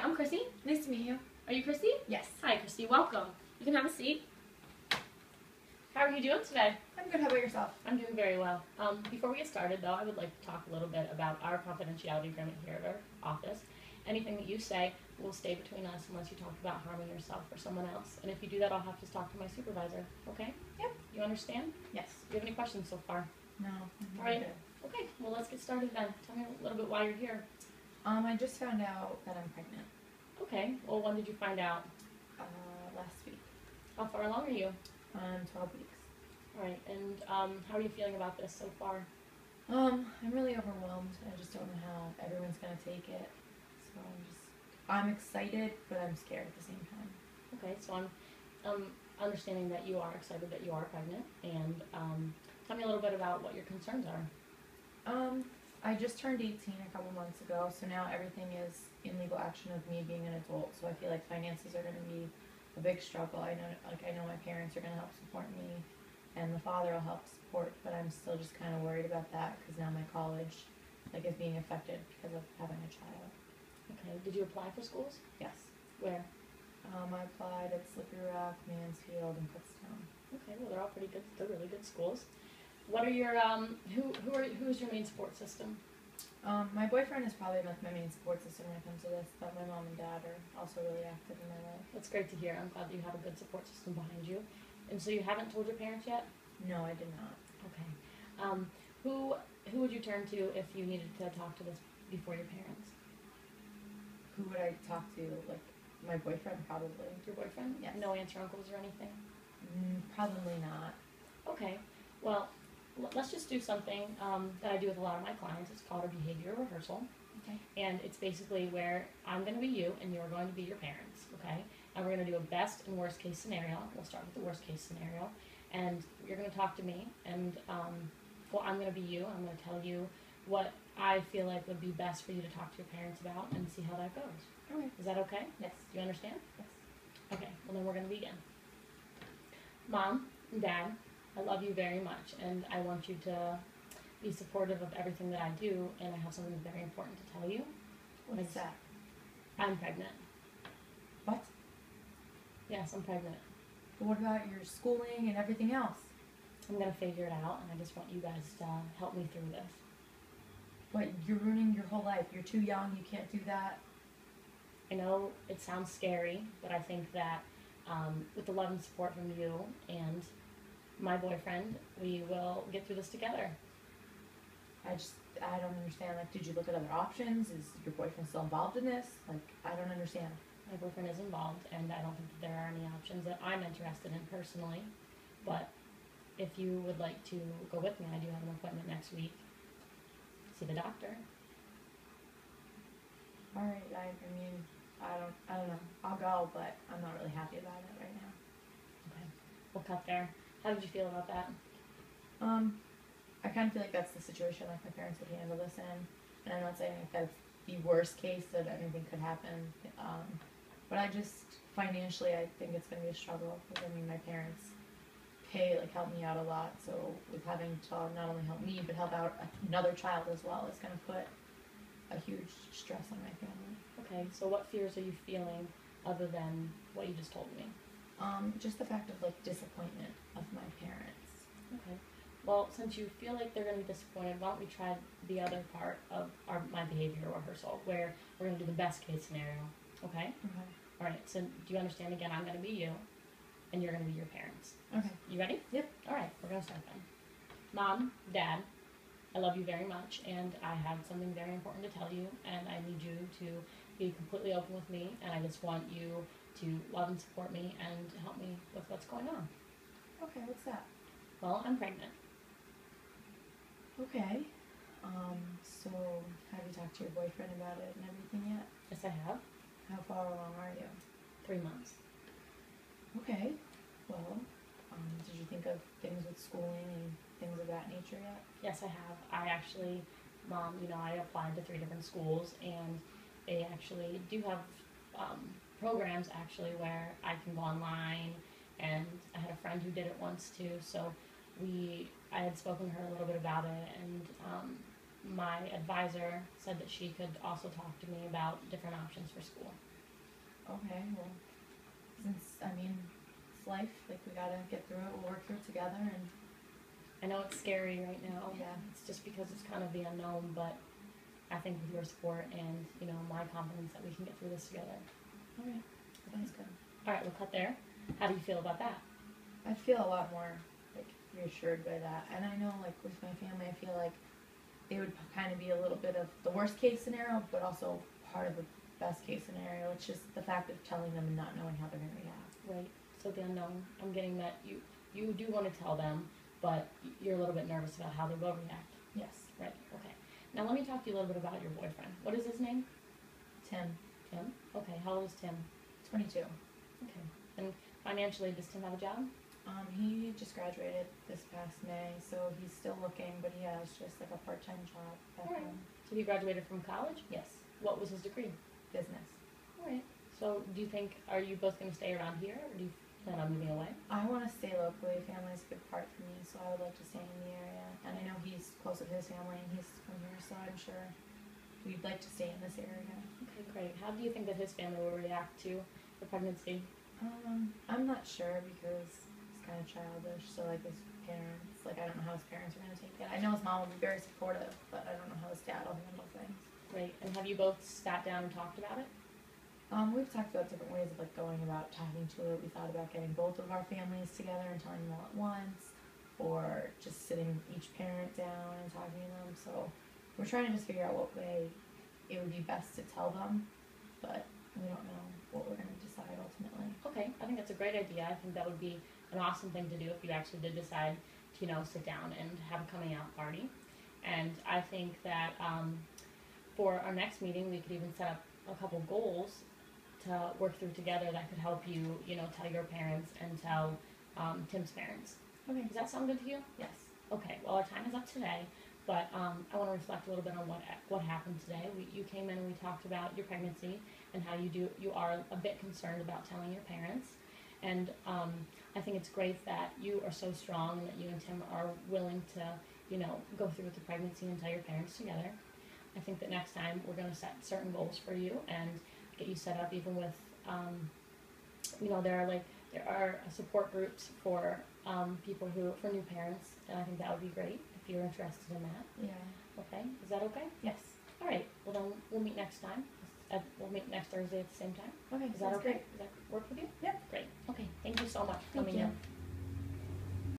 I'm Chrissy. Nice to meet you. Are you Chrissy? Yes. Hi, Chrissy. Welcome. You can have a seat. How are you doing today? I'm good. How about yourself? I'm doing very well. Before we get started, though, I would like to talk a little bit about our confidentiality agreement here at our office. Anything that you say will stay between us unless you talk about harming yourself or someone else. And if you do that, I'll have to talk to my supervisor. Okay? Yep. You understand? Yes. Do you have any questions so far? No. All right. Okay. Well, let's get started then. Tell me a little bit why you're here. I just found out that I'm pregnant. Okay. Well, when did you find out? Last week. How far along are you? 12 weeks. All right. And how are you feeling about this so far? I'm really overwhelmed. I just don't know how everyone's gonna take it. So I'm excited, but I'm scared at the same time. Okay. So I'm understanding that you are excited that you are pregnant, and tell me a little bit about what your concerns are. I just turned 18 a couple months ago, so now everything is in legal action of me being an adult. So I feel like finances are going to be a big struggle. I know my parents are going to help support me, and the father will help support. But I'm still just kind of worried about that because now my college is being affected because of having a child. Okay. Did you apply for schools? Yes. Where? I applied at Slippery Rock, Mansfield, and Kutztown. Okay. Well, they're all pretty good. They're really good schools. What are your who's your main support system? My boyfriend is probably my main support system when it comes to this, but my mom and dad are also really active in my life. That's great to hear. I'm glad that you have a good support system behind you. And so you haven't told your parents yet? No, I did not. Okay. Who would you turn to if you needed to talk to this before your parents? Who would I talk to? Like my boyfriend, probably. Your boyfriend? Yes. No aunts or uncles or anything? Probably not. Okay. Well, let's just do something that I do with a lot of my clients. It's called a behavior rehearsal. Okay. And it's basically where I'm going to be you and you're going to be your parents, okay? And we're going to do a best and worst case scenario. We'll start with the worst case scenario. And you're going to talk to me, and well, I'm going to be you. I'm going to tell you what I feel like would be best for you to talk to your parents about and see how that goes. Okay. Is that okay? Yes. Do you understand? Yes. Okay, well then we're going to begin. Mom and Dad, I love you very much, and I want you to be supportive of everything that I do, and I have something very important to tell you. What's that? I'm pregnant. What? Yes, I'm pregnant. But what about your schooling and everything else? I'm going to figure it out, and I just want you guys to help me through this. But you're ruining your whole life. You're too young. You can't do that. I know it sounds scary, but I think that with the love and support from you and my boyfriend, we will get through this together. I don't understand. Did you look at other options? Is your boyfriend still involved in this? I don't understand. My boyfriend is involved, and I don't think that there are any options that I'm interested in personally. But if you would like to go with me, I do have an appointment next week. See the doctor. All right. I mean, I don't know. I'll go, but I'm not really happy about it right now. Okay. We'll cut there. How did you feel about that? I kind of feel like that's the situation my parents would handle this in, and I'm not saying that's the worst case that anything could happen, but financially I think it's going to be a struggle, because my parents help me out a lot, so with having to not only help me, but help out another child as well is going to put a huge stress on my family. Okay, so what fears are you feeling other than what you just told me? Just the fact of disappointment of my parents. Okay. Well, since you feel like they're going to be disappointed, why don't we try the other part of my behavior rehearsal, where we're going to do the best case scenario. Okay? Okay. All right. So do you understand? Again, I'm going to be you, and you're going to be your parents. Okay. You ready? Yep. All right. We're going to start then. Mom, Dad, I love you very much, and I have something very important to tell you, and I need you to be completely open with me, and I just want you to love and support me and help me with what's going on. Okay, what's that? Well, I'm pregnant. Okay. So have you talked to your boyfriend about it and everything yet? Yes, I have. How far along are you? 3 months. Okay. Well, did you think of things with schooling and things of that nature yet? Yes, I have. I actually, Mom, I applied to 3 different schools, and they actually do have programs where I can go online, and I had a friend who did it once too, so I had spoken to her a little bit about it, and my advisor said that she could also talk to me about different options for school. okay, well, since, I mean, it's life, like, we gotta get through it, we'll work through it together, and, I know it's scary right now. yeah. It's just because it's kind of the unknown, but I think with your support and, you know, my confidence that we can get through this together. Okay, that's good. All right, we'll cut there. How do you feel about that? I feel a lot more, like, reassured by that, and I know, like, with my family, I feel like it would kind of be a little bit of the worst case scenario, but also part of the best case scenario. It's just the fact of telling them and not knowing how they're gonna react. Right. So the unknown. I'm getting that you do want to tell them, but you're a little bit nervous about how they will react. Yes. Right. Okay. Now let me talk to you a little bit about your boyfriend. What is his name? Tim, Tim. Okay. How old is Tim? 22. Okay. And financially, does Tim have a job? He just graduated this past May, so he's still looking, but he has just like a part-time job back Alright. home. So he graduated from college. Yes, What was his degree? business. All right. So do you think, are you both going to stay around here, or do you plan on moving away? I want to stay locally. Family's a big part for me, so I would like to stay in the area. And I know he's close with his family, and he's from here, so I'm sure we'd like to stay in this area. Okay, great. How do you think that his family will react to the pregnancy? I'm not sure because he's kind of childish, so like his parents, like I don't know how his parents are going to take it. I know his mom will be very supportive, but I don't know how his dad will handle things. Great. And have you both sat down and talked about it? We've talked about different ways of like going about talking to it. We thought about getting both of our families together and telling them all at once, or just sitting each parent down and talking to them. So we're trying to just figure out what way it would be best to tell them, but we don't know what we're going to decide ultimately. Okay, I think that's a great idea. I think that would be an awesome thing to do if you actually did decide to, you know, sit down and have a coming out party. And I think that for our next meeting, we could even set up a couple goals to work through together that could help you, you know, tell your parents and tell Tim's parents. Okay. Does that sound good to you? Yes. Okay, well, our time is up today, but I want to reflect a little bit on what happened today. You came in and we talked about your pregnancy and how you are a bit concerned about telling your parents. And I think it's great that you are so strong and that you and Tim are willing to, you know, go through with the pregnancy and tell your parents together. I think that next time we're going to set certain goals for you and get you set up even with, you know, there are support groups for people for new parents, and I think that would be great if you're interested in that. Yeah. Okay, is that okay? Yes. All right, well then we'll meet next time. We'll meet next Thursday at the same time. Okay. Is that sounds okay? great. Does that work with you? Yep. Great. Okay, thank you so much for Thank coming you. in.